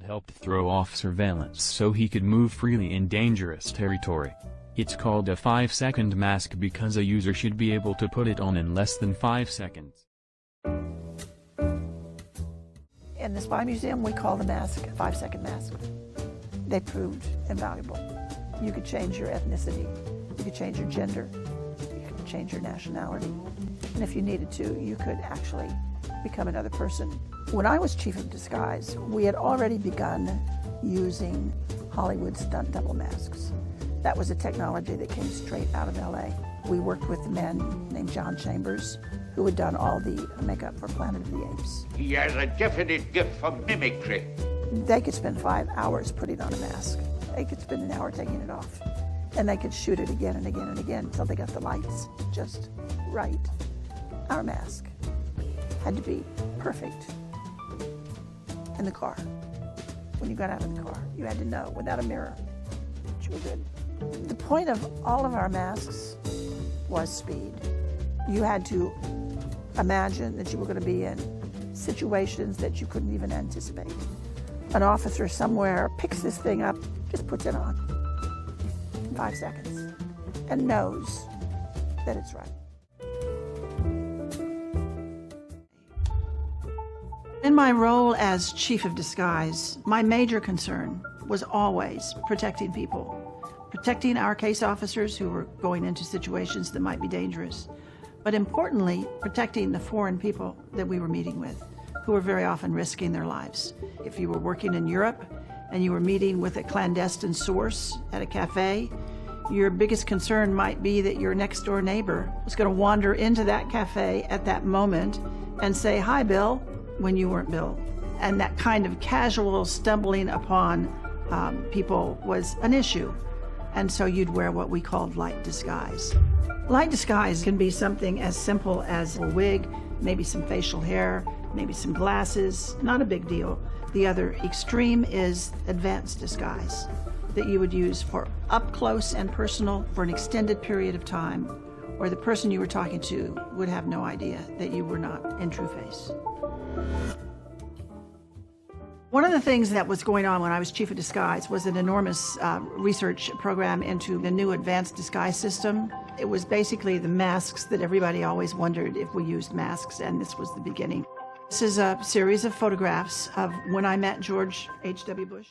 helped throw off surveillance so he could move freely in dangerous territory. It's called a 5-second mask because a user should be able to put it on in less than 5 seconds. In the Spy Museum, we call the mask a 5-second mask. They proved invaluable. You could change your ethnicity, you could change your gender, you could change your nationality, and if you needed to, you could actually become another person. When I was chief of disguise, we had already begun using Hollywood stunt double masks. That was a technology that came straight out of LA. We worked with a man named John Chambers, who had done all the makeup for Planet of the Apes. He has a definite gift for mimicry. They could spend 5 hours putting on a mask. They could spend an hour taking it off. And they could shoot it again and again and again until they got the lights just right. Our mask had to be perfect in the car. When you got out of the car, you had to know without a mirror that you were good. The point of all of our masks was speed. You had to imagine that you were going to be in situations that you couldn't even anticipate. An officer somewhere picks this thing up, just puts it on in 5 seconds, and knows that it's right. In my role as chief of disguise, my major concern was always protecting people. Protecting our case officers who were going into situations that might be dangerous, but importantly, protecting the foreign people that we were meeting with, who were very often risking their lives. If you were working in Europe and you were meeting with a clandestine source at a cafe, your biggest concern might be that your next door neighbor was going to wander into that cafe at that moment and say, "Hi, Bill," when you weren't Bill. And that kind of casual stumbling upon people was an issue. And so you'd wear what we called light disguise. Light disguise can be something as simple as a wig, maybe some facial hair, maybe some glasses, not a big deal. The other extreme is advanced disguise that you would use for up close and personal for an extended period of time, where the person you were talking to would have no idea that you were not in true face. One of the things that was going on when I was chief of disguise was an enormous research program into the new advanced disguise system. It was basically the masks that everybody always wondered if we used masks, and this was the beginning. This is a series of photographs of when I met George H.W. Bush.